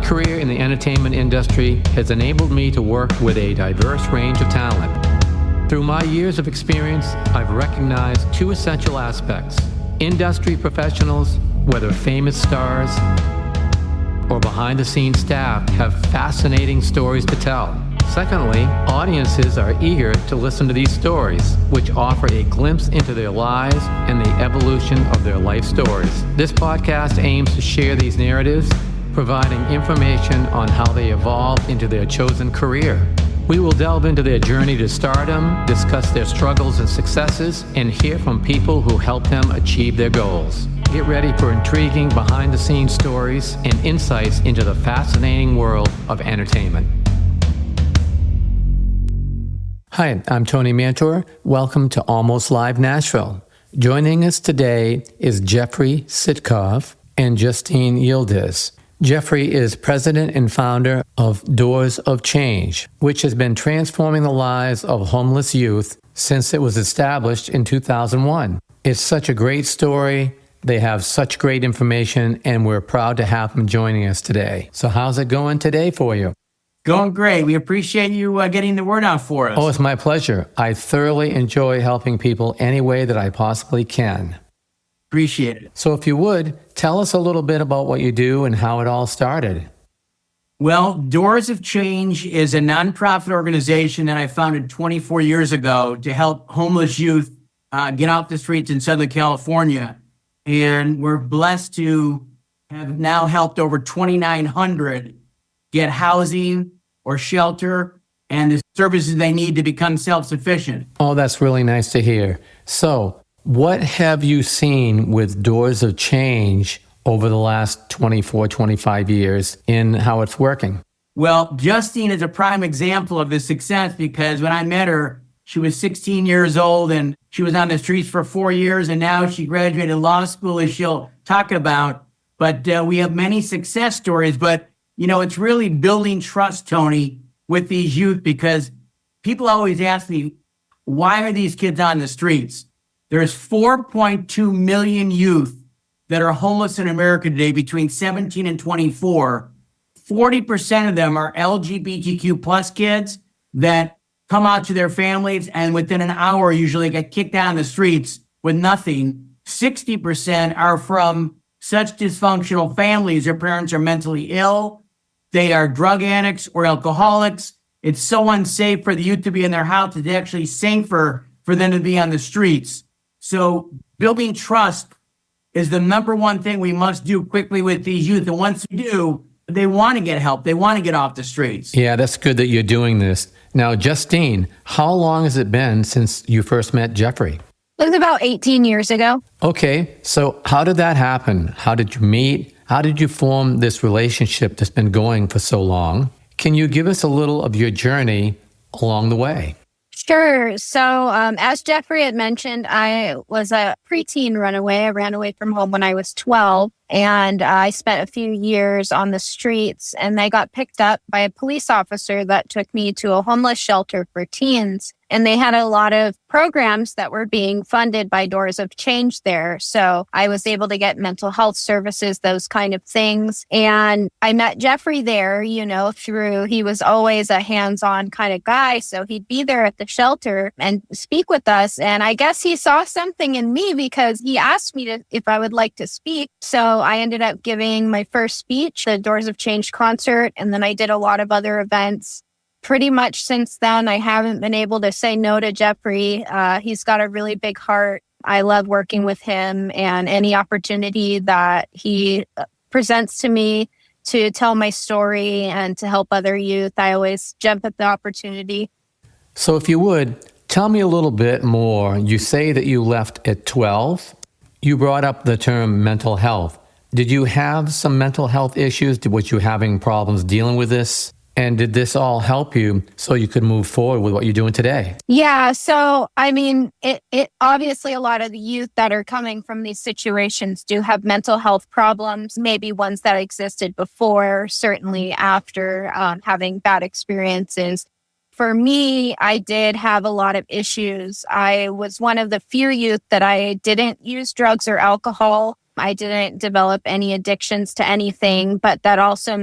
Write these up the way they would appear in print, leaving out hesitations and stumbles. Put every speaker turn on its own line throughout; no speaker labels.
career in the entertainment industry has enabled me to work with a diverse range of talent. Through my years of experience, I've recognized two essential aspects. Industry professionals, whether famous stars or behind-the-scenes staff, have fascinating stories to tell. Secondly, audiences are eager to listen to these stories, which offer a glimpse into their lives and the evolution of their life stories. This podcast aims to share these narratives, providing information on how they evolved into their chosen career. We will delve into their journey to stardom, discuss their struggles and successes, and hear from people who helped them achieve their goals. Get ready for intriguing behind-the-scenes stories and insights into the fascinating world of entertainment. Hi, I'm Tony Mantor. Welcome to Almost Live Nashville. Joining us today is Jeffrey Sitkov and Justine Yildiz. Jeffrey is president and founder of Doors of Change, which has been transforming the lives of homeless youth since it was established in 2001. It's such a great story. They have such great information, and we're proud to have them joining us today. So how's it going today for you?
Going great. We appreciate you getting the word out for us.
Oh, it's my pleasure. I thoroughly enjoy helping people any way that I possibly can.
Appreciate it.
So if you would, tell us a little bit about what you do and how it all started.
Well, Doors of Change is a nonprofit organization that I founded 24 years ago to help homeless youth get off the streets in Southern California. And we're blessed to have now helped over 2,900 get housing or shelter and the services they need to become self-sufficient.
Oh, that's really nice to hear. So what have you seen with Doors of Change over the last 24, 25 years in how it's working?
Well, Justine is a prime example of this success because when I met her, she was 16 years old and she was on the streets for 4 years, and now she graduated law school, as she'll talk about. But we have many success stories, but you know, it's really building trust, Tony, with these youth, because people always ask me, why are these kids on the streets? There's 4.2 million youth that are homeless in America today between 17 and 24. 40% of them are LGBTQ plus kids that come out to their families and within an hour usually get kicked out on the streets with nothing. 60% are from such dysfunctional families. Their parents are mentally ill. They are drug addicts or alcoholics. It's so unsafe for the youth to be in their house. It's actually safer for them to be on the streets. So building trust is the number one thing we must do quickly with these youth. And once we do, they want to get help. They want to get off the streets.
Yeah, that's good that you're doing this. Now, Justine, how long has it been since you first met Jeffrey?
It was about 18 years ago.
Okay, so how did that happen? How did you meet? How did you form this relationship that's been going for so long? Can you give us a little of your journey along the way?
Sure. So as Jeffrey had mentioned, I was a preteen runaway. I ran away from home when I was 12, and I spent a few years on the streets, and I got picked up by a police officer that took me to a homeless shelter for teens. And they had a lot of programs that were being funded by Doors of Change there. So I was able to get mental health services, those kind of things. And I met Jeffrey there, you know, he was always a hands-on kind of guy. So he'd be there at the shelter and speak with us. And I guess he saw something in me because he asked me if I would like to speak. So I ended up giving my first speech, the Doors of Change concert. And then I did a lot of other events. Pretty much since then, I haven't been able to say no to Jeffrey. He's got a really big heart. I love working with him, and any opportunity that he presents to me to tell my story and to help other youth, I always jump at the opportunity.
So if you would, tell me a little bit more. You say that you left at 12. You brought up the term mental health. Did you have some mental health issues? Was you having problems dealing with this? And did this all help you so you could move forward with what you're doing today?
Yeah. So, I mean, it obviously a lot of the youth that are coming from these situations do have mental health problems, maybe ones that existed before, certainly after having bad experiences. For me, I did have a lot of issues. I was one of the few youth that I didn't use drugs or alcohol. I didn't develop any addictions to anything, but that also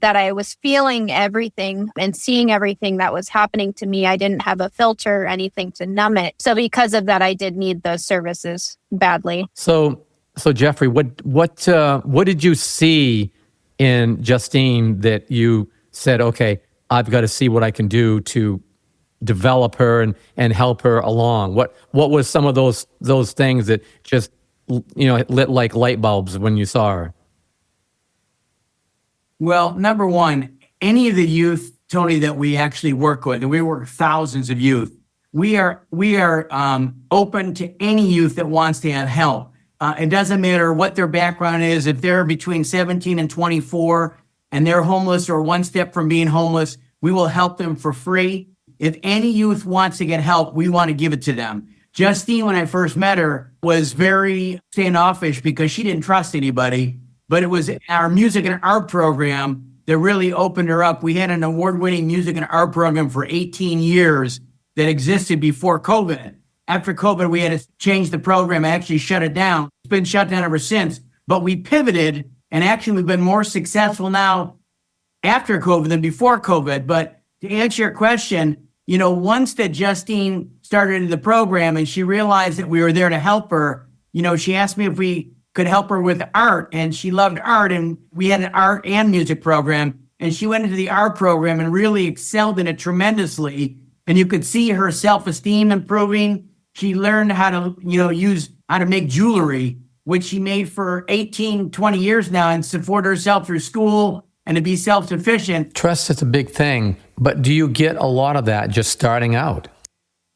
that I was feeling everything and seeing everything that was happening to me. I didn't have a filter or anything to numb it. So because of that, I did need those services badly.
So Jeffrey, what did you see in Justine that you said, okay, I've got to see what I can do to develop her and help her along? What was some of those things that just, lit like light bulbs when you saw her?
Well, number one, any of the youth, Tony, that we actually work with, and we work with thousands of youth, we are open to any youth that wants to have help. It doesn't matter what their background is. If they're between 17 and 24 and they're homeless or one step from being homeless, we will help them for free. If any youth wants to get help, we want to give it to them. Justine, when I first met her, was very standoffish because she didn't trust anybody. But it was our music and art program that really opened her up. We had an award-winning music and art program for 18 years that existed before COVID. After COVID, we had to change the program, actually shut it down. It's been shut down ever since. But we pivoted, and actually we've been more successful now after COVID than before COVID. But to answer your question, once that Justine started the program and she realized that we were there to help her, she asked me if we could help her with art, and she loved art, and we had an art and music program, and she went into the art program and really excelled in it tremendously, and you could see her self-esteem improving. She learned how to how to make jewelry, which she made for 18, 20 years now, and support herself through school and to be self-sufficient.
Trust is a big thing, but do you get a lot of that just starting out?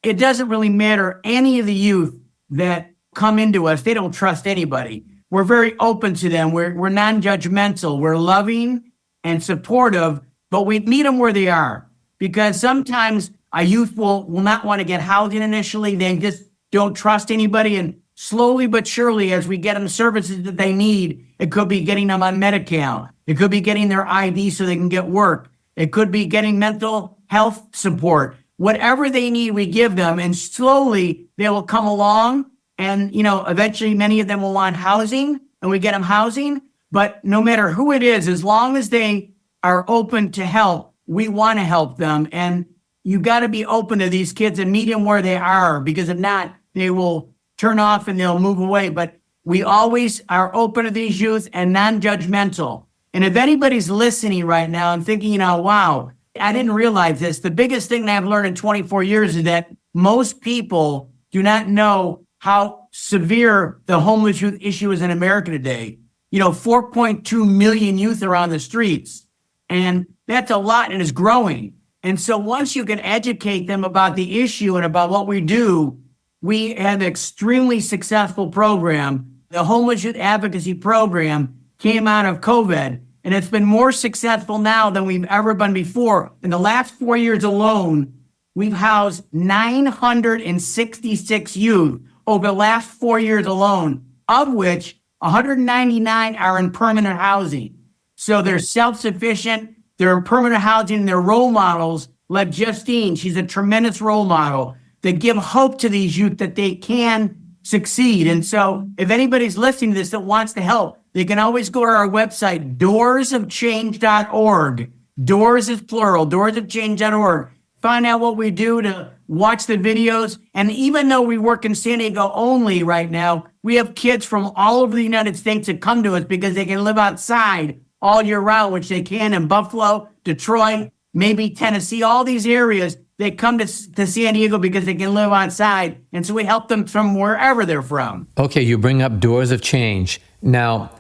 It doesn't really matter. Any of the youth that come into us, they don't trust anybody. We're very open to them. We're non-judgmental. We're loving and supportive, but we meet them where they are. Because sometimes a youth will not want to get housing initially. They just don't trust anybody. And slowly but surely, as we get them services that they need, it could be getting them on Medi-Cal. It could be getting their ID so they can get work. It could be getting mental health support. Whatever they need, we give them. And slowly, they will come along. And, eventually many of them will want housing, and we get them housing. But no matter who it is, as long as they are open to help, we want to help them. And you got to be open to these kids and meet them where they are, because if not, they will turn off and they'll move away. But we always are open to these youth and non-judgmental. And if anybody's listening right now and thinking, wow, I didn't realize this, the biggest thing that I've learned in 24 years is that most people do not know how severe the homeless youth issue is in America today. 4.2 million youth are on the streets, and that's a lot, and it's growing. And so once you can educate them about the issue and about what we do, we have an extremely successful program. The Homeless Youth Advocacy Program came out of COVID, and it's been more successful now than we've ever been before. In the last 4 years alone, we've housed 966 youth over the last 4 years alone, of which 199 are in permanent housing. So they're self-sufficient, they're in permanent housing, and they're role models like Justine. She's a tremendous role model that give hope to these youth that they can succeed. And so if anybody's listening to this that wants to help, they can always go to our website, doorsofchange.org. Doors is plural, doorsofchange.org. Find out what we do, to watch the videos. And even though we work in San Diego only right now, we have kids from all over the United States that come to us because they can live outside all year round, which they can in Buffalo, Detroit, maybe Tennessee, all these areas. They come to San Diego because they can live outside. And so we help them from wherever they're from.
Okay, you bring up Doors of Change. Now,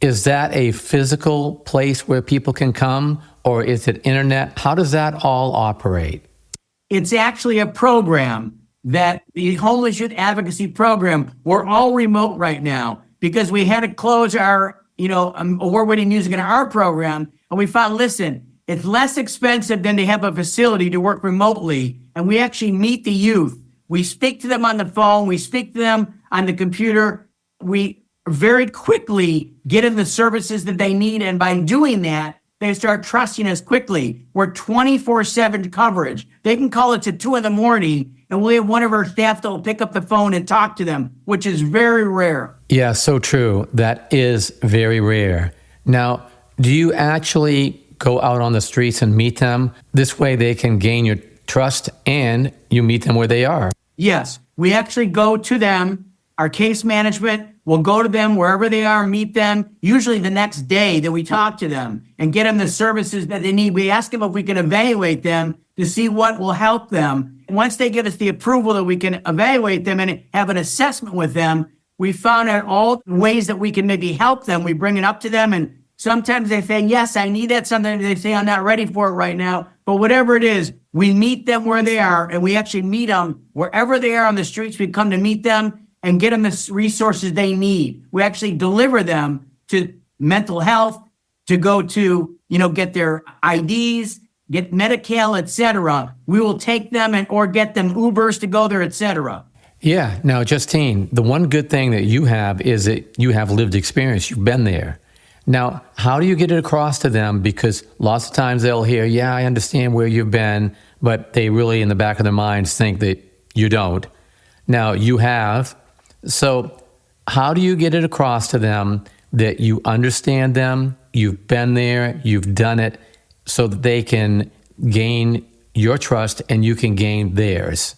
is that a physical place where people can come, or is it internet? How does that all operate?
It's actually a program that the Homeless Youth Advocacy Program, we're all remote right now because we had to close our, award-winning music and art program. And we found, listen, it's less expensive than to have a facility to work remotely. And we actually meet the youth. We speak to them on the phone. We speak to them on the computer. We very quickly get them the services that they need. And by doing that, they start trusting us quickly. We're 24/7 coverage. They can call us at 2 a.m. and we'll have one of our staff that will pick up the phone and talk to them, which is very rare.
Yeah, so true. That is very rare. Now, do you actually go out on the streets and meet them. This way they can gain your trust and you meet them where they are.
Yes, we actually go to them. Our case management will go to them wherever they are, meet them, usually the next day that we talk to them and get them the services that they need. We ask them if we can evaluate them to see what will help them. And once they give us the approval that we can evaluate them and have an assessment with them, we found out all the ways that we can maybe help them. We bring it up to them, and sometimes they say, yes, I need that. Sometimes they say, I'm not ready for it right now. But whatever it is, we meet them where they are, and we actually meet them wherever they are on the streets. We come to meet them and get them the resources they need. We actually deliver them to mental health, to go to, get their IDs, get Medi-Cal, etc. We will take them or get them Ubers to go there, etc.
Yeah. Now, Justine, the one good thing that you have is that you have lived experience. You've been there. Now, how do you get it across to them? Because lots of times they'll hear, yeah, I understand where you've been, but they really in the back of their minds think that you don't. Now, you have. So how do you get it across to them that you understand them, you've been there, you've done it, so that they can gain your trust and you can gain theirs?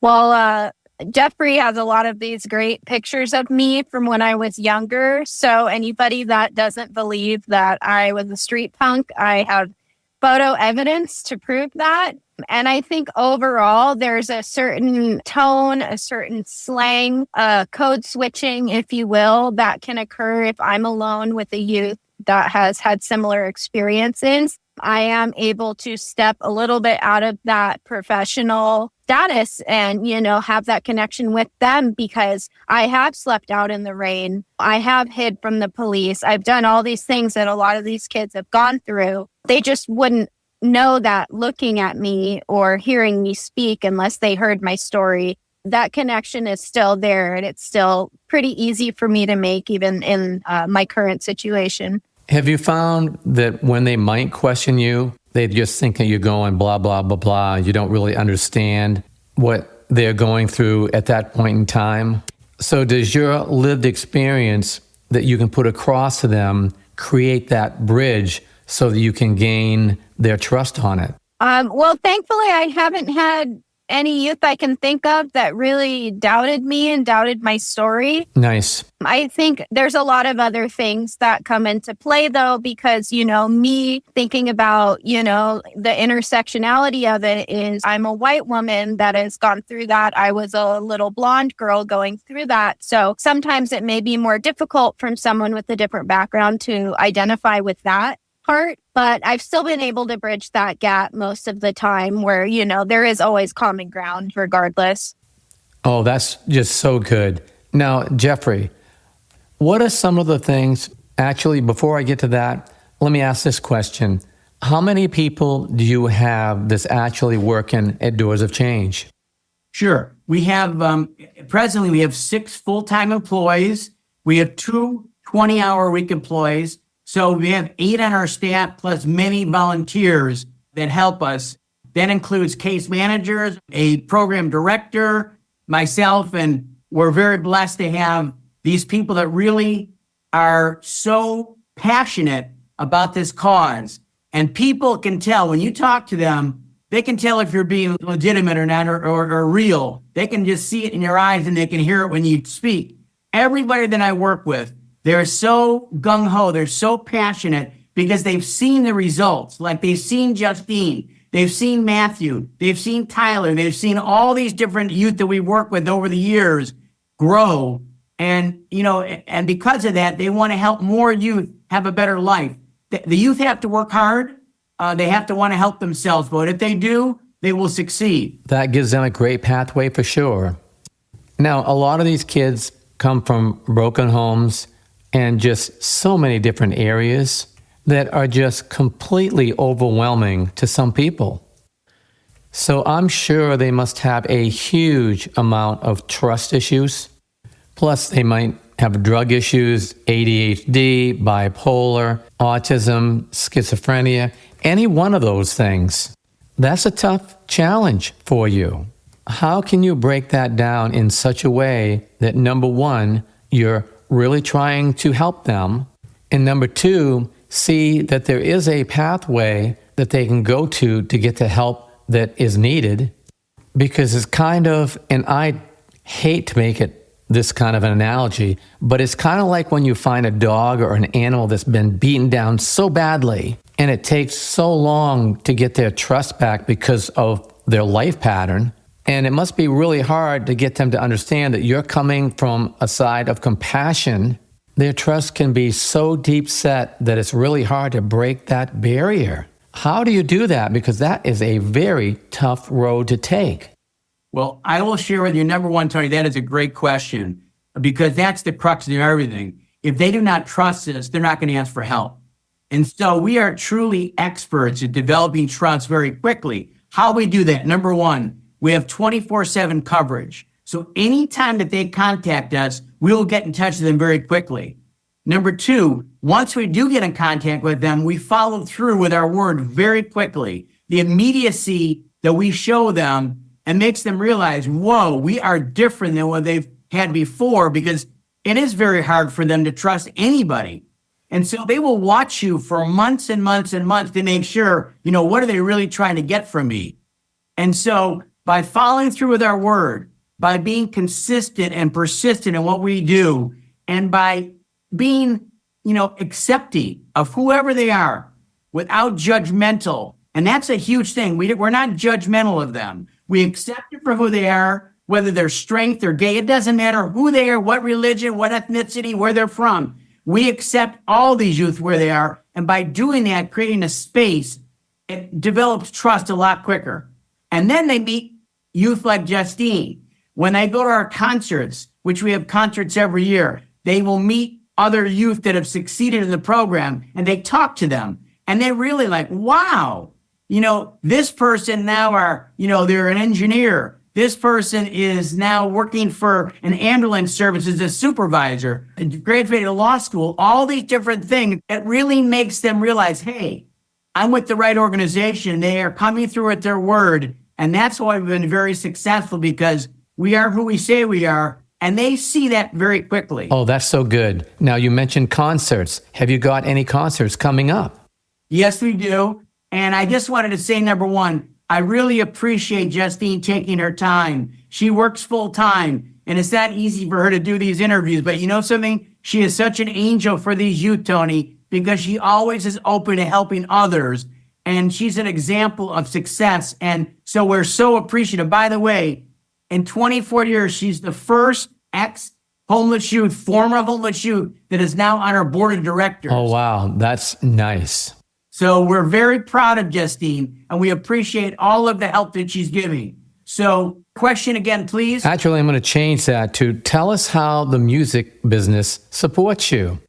Well, Jeffrey has a lot of these great pictures of me from when I was younger. So anybody that doesn't believe that I was a street punk, I have photo evidence to prove that. And I think overall, there's a certain tone, a certain slang, code switching, if you will, that can occur if I'm alone with a youth that has had similar experiences. I am able to step a little bit out of that professional status and, have that connection with them, because I have slept out in the rain. I have hid from the police. I've done all these things that a lot of these kids have gone through. They just wouldn't know that looking at me or hearing me speak unless they heard my story. That connection is still there, and it's still pretty easy for me to make even in my current situation.
Have you found that when they might question you, they just think that you're going blah, blah, blah, blah. You don't really understand what they're going through at that point in time? So does your lived experience that you can put across to them create that bridge so that you can gain their trust on it?
Well, thankfully, I haven't had any youth I can think of that really doubted me and doubted my story.
Nice.
I think there's a lot of other things that come into play, though, because, me thinking about, the intersectionality of it is I'm a white woman that has gone through that. I was a little blonde girl going through that. So sometimes it may be more difficult from someone with a different background to identify with that part, but I've still been able to bridge that gap most of the time where, there is always common ground regardless.
Oh, that's just so good. Now, Jeffrey, what are some of the things, actually, before I get to that, let me ask this question. How many people do you have that's actually working at Doors of Change?
Sure. We have, presently, we have 6 full-time employees. We have 2 20-hour-a-week employees. So we have 8 on our staff plus many volunteers that help us. That includes case managers, a program director, myself, and we're very blessed to have these people that really are so passionate about this cause. And people can tell when you talk to them, they can tell if you're being legitimate or not, or real. They can just see it in your eyes and they can hear it when you speak. Everybody that I work with, they're so gung-ho, they're so passionate because they've seen the results. Like they've seen Justine, they've seen Matthew, they've seen Tyler, they've seen all these different youth that we work with over the years grow. And, and because of that, they want to help more youth have a better life. The youth have to work hard. They have to want to help themselves. But if they do, they will succeed.
That gives them a great pathway for sure. Now, a lot of these kids come from broken homes and just so many different areas that are just completely overwhelming to some people. So I'm sure they must have a huge amount of trust issues. Plus, they might have drug issues, ADHD, bipolar, autism, schizophrenia, any one of those things. That's a tough challenge for you. How can you break that down in such a way that, number one, you're really trying to help them, and number two, see that there is a pathway that they can go to get the help that is needed. Because it's kind of, and I hate to make it this kind of an analogy, but it's kind of like when you find a dog or an animal that's been beaten down so badly, and it takes so long to get their trust back because of their life pattern. And it must be really hard to get them to understand that you're coming from a side of compassion. Their trust can be so deep set that it's really hard to break that barrier. How do you do that? Because that is a very tough road to take.
Well, I will share with you, number one, Tony, that is a great question, because that's the crux of everything. If they do not trust us, they're not going to ask for help. And so we are truly experts at developing trust very quickly. How we do that? Number one, we have 24/7 coverage. So anytime that they contact us, we'll get in touch with them very quickly. Number two, once we do get in contact with them, we follow through with our word very quickly. The immediacy that we show them and makes them realize, whoa, we are different than what they've had before, because it is very hard for them to trust anybody. And so they will watch you for months and months and months to make sure, what are they really trying to get from me? And so by following through with our word, by being consistent and persistent in what we do, and by being, accepting of whoever they are without judgmental. And that's a huge thing. We're not judgmental of them. We accept them for who they are, whether they're straight or gay. It doesn't matter who they are, what religion, what ethnicity, where they're from. We accept all these youth where they are. And by doing that, creating a space, it develops trust a lot quicker. And then they meet youth like Justine. When they go to our concerts, which we have concerts every year, they will meet other youth that have succeeded in the program, and they talk to them. And they're really like, wow, this person now they're an engineer. This person is now working for an ambulance service as a supervisor, graduated law school, all these different things. It really makes them realize, hey, I'm with the right organization. They are coming through with their word. And that's why we've been very successful, because we are who we say we are. And they see that very quickly.
Oh, that's so good. Now, you mentioned concerts. Have you got any concerts coming up?
Yes, we do. And I just wanted to say, number one, I really appreciate Justine taking her time. She works full time, and it's not easy for her to do these interviews. But you know something? She is such an angel for these youth, Tony, because she always is open to helping others. And she's an example of success. And so we're so appreciative. By the way, in 24 years, she's the first ex-homeless youth, former homeless youth, that is now on our board of directors.
Oh, wow. That's nice.
So we're very proud of Justine, and we appreciate all of the help that she's giving. So question again, please.
Actually, I'm going to change that to tell us how the music business supports you.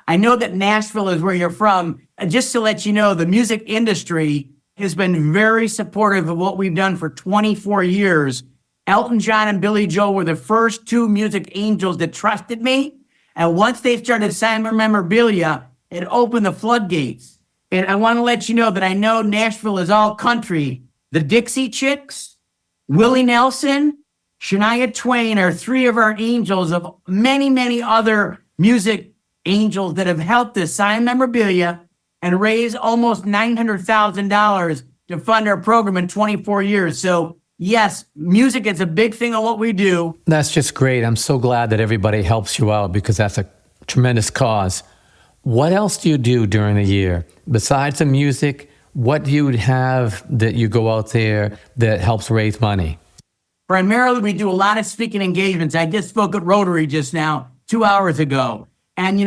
I know that Nashville is where you're from. Just to let you know, the music industry has been very supportive of what we've done for 24 years. Elton John and Billy Joel were the first two music angels that trusted me. And once they started signing memorabilia, it opened the floodgates. And I want to let you know that I know Nashville is all country. The Dixie Chicks, Willie Nelson, Shania Twain are three of our angels of many, many other music angels that have helped us sign memorabilia and raise almost $900,000 to fund our program in 24 years. So yes, music is a big thing of what we do.
That's just great. I'm so glad that everybody helps you out, because that's a tremendous cause. What else do you do during the year? Besides the music, what do you have that you go out there that helps raise money?
Primarily, we do a lot of speaking engagements. I just spoke at Rotary just now, 2 hours ago. And,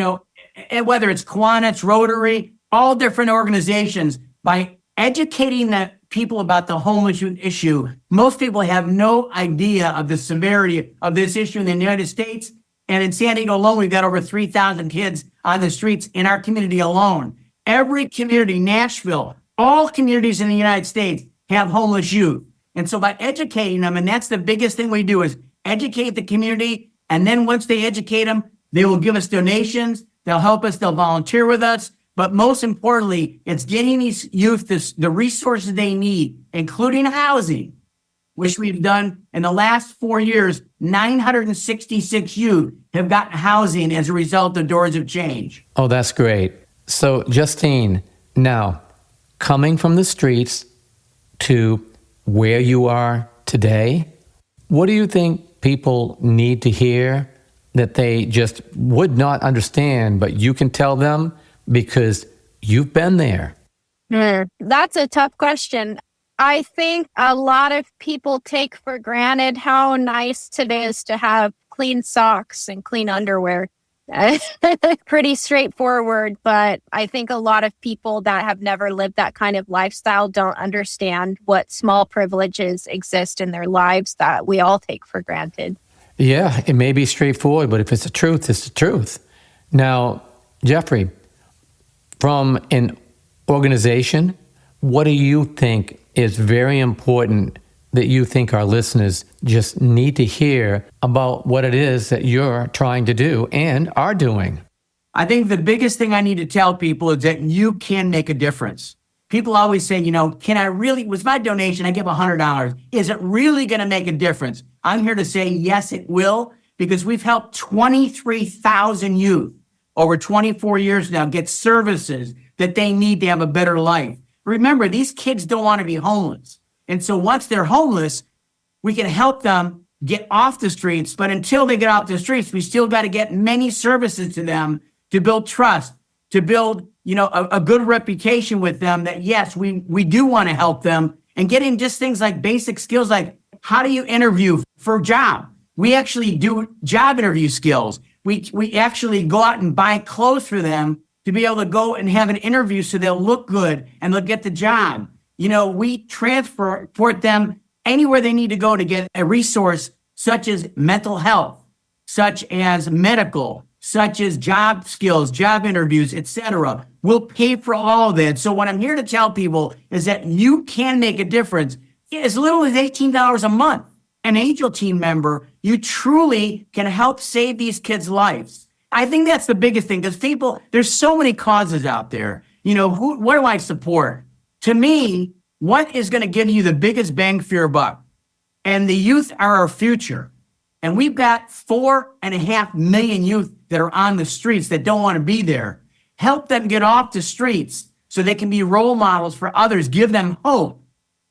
whether it's Kiwanis, Rotary, all different organizations, by educating the people about the homeless youth issue, most people have no idea of the severity of this issue in the United States. And in San Diego alone, we've got over 3,000 kids on the streets in our community alone. Every community, Nashville, all communities in the United States have homeless youth. And so by educating them, and that's the biggest thing we do, is educate the community. And then once they educate them, they will give us donations. They'll help us. They'll volunteer with us. But most importantly, it's getting these youth the resources they need, including housing, which we've done in the last 4 years. 966 youth have gotten housing as a result of Doors of Change.
Oh, that's great. So, Justine, now, coming from the streets to where you are today, what do you think people need to hear that they just would not understand, but you can tell them because you've been there?
That's a tough question. I think a lot of people take for granted how nice it is to have clean socks and clean underwear. Pretty straightforward, but I think a lot of people that have never lived that kind of lifestyle don't understand what small privileges exist in their lives that we all take for granted.
Yeah, it may be straightforward, but if it's the truth, it's the truth. Now, Jeffrey, from an organization, what do you think is very important that you think our listeners just need to hear about what it is that you're trying to do and are doing?
I think the biggest thing I need to tell people is that you can make a difference. People always say, can I really, with my donation, I give $100. Is it really going to make a difference? I'm here to say, yes, it will, because we've helped 23,000 youth over 24 years now get services that they need to have a better life. Remember, these kids don't want to be homeless. And so once they're homeless, we can help them get off the streets. But until they get off the streets, we still got to get many services to them to build trust, to build, a good reputation with them that, yes, we do want to help them, and getting just things like basic skills, like how do you interview for a job? We actually do job interview skills. We actually go out and buy clothes for them to be able to go and have an interview so they'll look good and they'll get the job. We transport them anywhere they need to go to get a resource such as mental health, such as medical, such as job skills, job interviews, etc. We'll pay for all of that. So what I'm here to tell people is that you can make a difference as little as $18 a month. An Angel Team member, you truly can help save these kids' lives. I think that's the biggest thing, because there's so many causes out there. What do I support? To me, what is going to give you the biggest bang for your buck? And the youth are our future. And we've got 4.5 million youth that are on the streets that don't want to be there. Help them get off the streets so they can be role models for others. Give them hope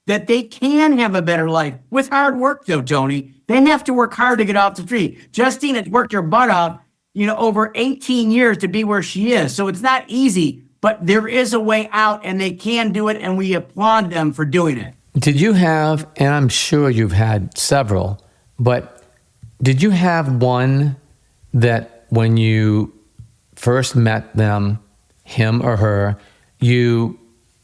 that they can have a better life with hard work, though, Tony. They have to work hard to get off the street. Justine has worked her butt off, over 18 years to be where she is. So it's not easy. But there is a way out, and they can do it, and we applaud them for doing it.
Did you have, and I'm sure you've had several, but did you have one that when you first met them, him or her, you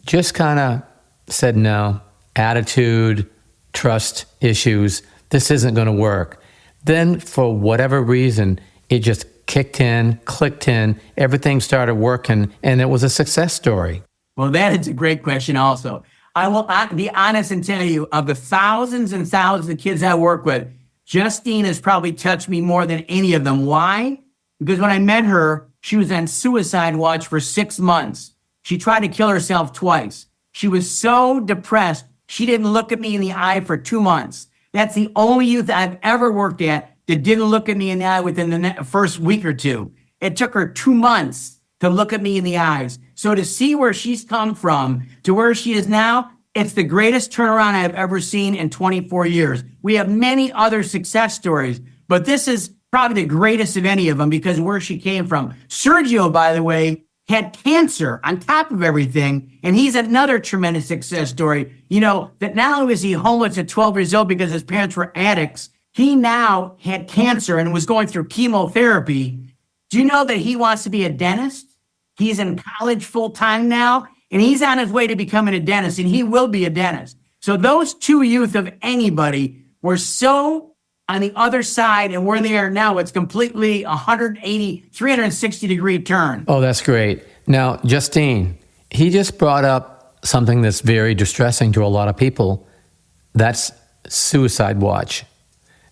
just kind of said, no, attitude, trust issues, this isn't going to work? Then for whatever reason, it just clicked in, everything started working, and it was a success story.
Well, that is a great question also. I will be honest and tell you, of the thousands and thousands of kids I work with, Justine has probably touched me more than any of them. Why? Because when I met her, she was on suicide watch for 6 months. She tried to kill herself twice. She was so depressed, she didn't look at me in the eye for 2 months. That's the only youth I've ever worked at that didn't look at me in the eye within the first week or two. It took her 2 months to look at me in the eyes. So to see where she's come from to where she is now, it's the greatest turnaround I've ever seen in 24 years. We have many other success stories, but this is probably the greatest of any of them because where she came from. Sergio, by the way, had cancer on top of everything, and he's another tremendous success story. That not only was he homeless at 12 years old because his parents were addicts, he now had cancer and was going through chemotherapy. Do you know that he wants to be a dentist? He's in college full-time now, and he's on his way to becoming a dentist, and he will be a dentist. So those two youth of anybody were so on the other side, and where they are now, it's completely 180, 360-degree turn.
Oh, that's great. Now, Justine, he just brought up something that's very distressing to a lot of people. That's suicide watch.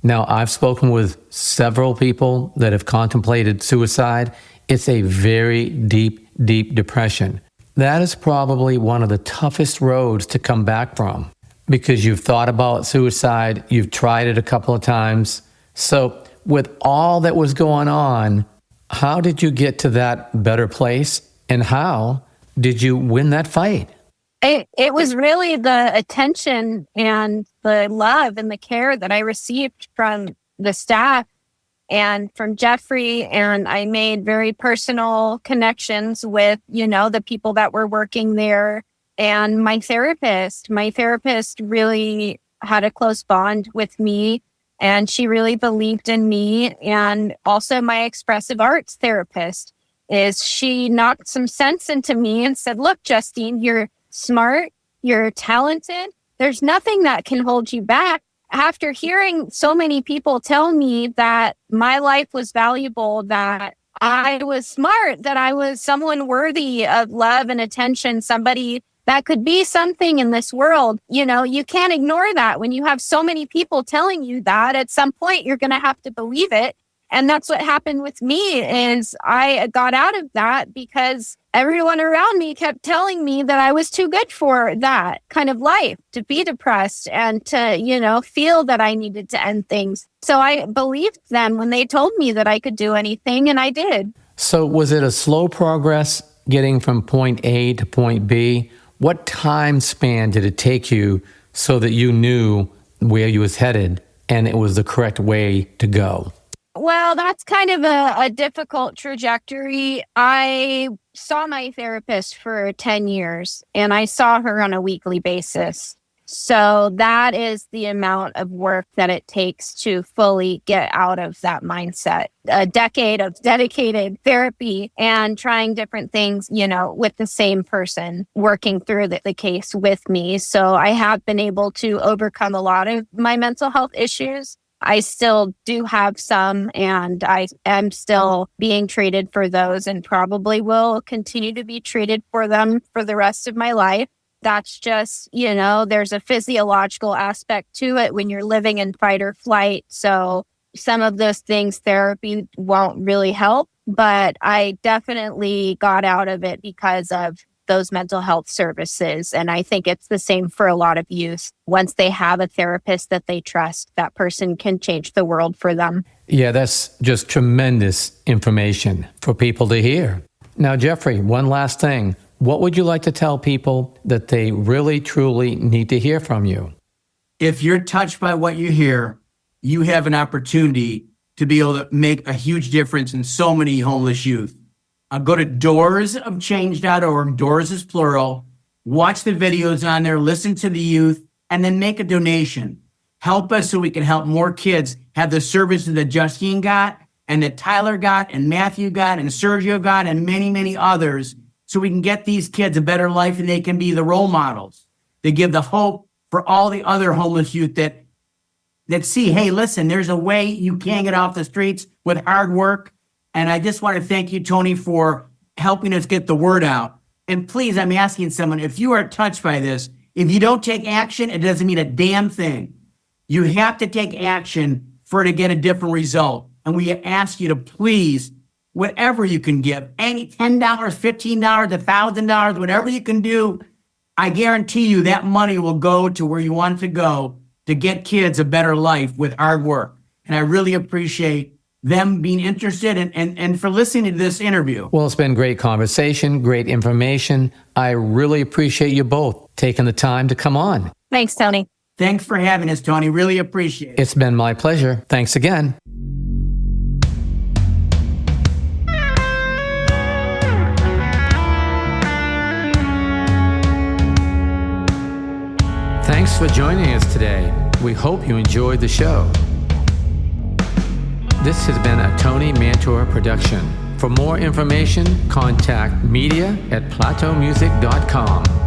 Now, I've spoken with several people that have contemplated suicide. It's a very deep, deep depression. That is probably one of the toughest roads to come back from because you've thought about suicide, you've tried it a couple of times. So with all that was going on, how did you get to that better place? And how did you win that fight?
It was really the attention and the love and the care that I received from the staff and from Jeffrey. And I made very personal connections with, the people that were working there. And my therapist really had a close bond with me, and she really believed in me. And also my expressive arts therapist she knocked some sense into me and said, look, Justine, you're smart, you're talented. There's nothing that can hold you back. After hearing so many people tell me that my life was valuable, that I was smart, that I was someone worthy of love and attention, somebody that could be something in this world, you can't ignore that. When you have so many people telling you that, at some point you're going to have to believe it. And that's what happened with me, is I got out of that because everyone around me kept telling me that I was too good for that kind of life, to be depressed and to, feel that I needed to end things. So I believed them when they told me that I could do anything, and I did.
So was it a slow progress getting from point A to point B? What time span did it take you so that you knew where you was headed and it was the correct way to go?
Well, that's kind of a difficult trajectory. I saw my therapist for 10 years, and I saw her on a weekly basis. So that is the amount of work that it takes to fully get out of that mindset. A decade of dedicated therapy and trying different things, with the same person working through the case with me. So I have been able to overcome a lot of my mental health issues. I still do have some, and I am still being treated for those, and probably will continue to be treated for them for the rest of my life. That's just, there's a physiological aspect to it when you're living in fight or flight. So some of those things therapy won't really help, but I definitely got out of it because of those mental health services. And I think it's the same for a lot of youth. Once they have a therapist that they trust, that person can change the world for them.
Yeah, that's just tremendous information for people to hear. Now, Jeffrey, one last thing. What would you like to tell people that they really, truly need to hear from you?
If you're touched by what you hear, you have an opportunity to be able to make a huge difference in so many homeless youth. Go to doorsofchange.org, doors is plural, watch the videos on there, listen to the youth, and then make a donation. Help us so we can help more kids have the services that Justine got, and that Tyler got, and Matthew got, and Sergio got, and many, many others, so we can get these kids a better life and they can be the role models. They give the hope for all the other homeless youth that see, hey, listen, there's a way you can get off the streets with hard work. And I just want to thank you, Tony, for helping us get the word out. And please, I'm asking someone, if you are touched by this, if you don't take action, it doesn't mean a damn thing. You have to take action for it to get a different result. And we ask you to please, whatever you can give, any $10, $15, $1,000, whatever you can do, I guarantee you that money will go to where you want it to go to get kids a better life with hard work. And I really appreciate them being interested and for listening to this interview.
Well, it's been great conversation, great information. I really appreciate you both taking the time to come on.
Thanks, Tony.
Thanks for having us, Tony. Really appreciate it.
It's been my pleasure. Thanks again. Thanks for joining us today. We hope you enjoyed the show. This has been a Tony Mantor production. For more information, contact media@plateaumusic.com.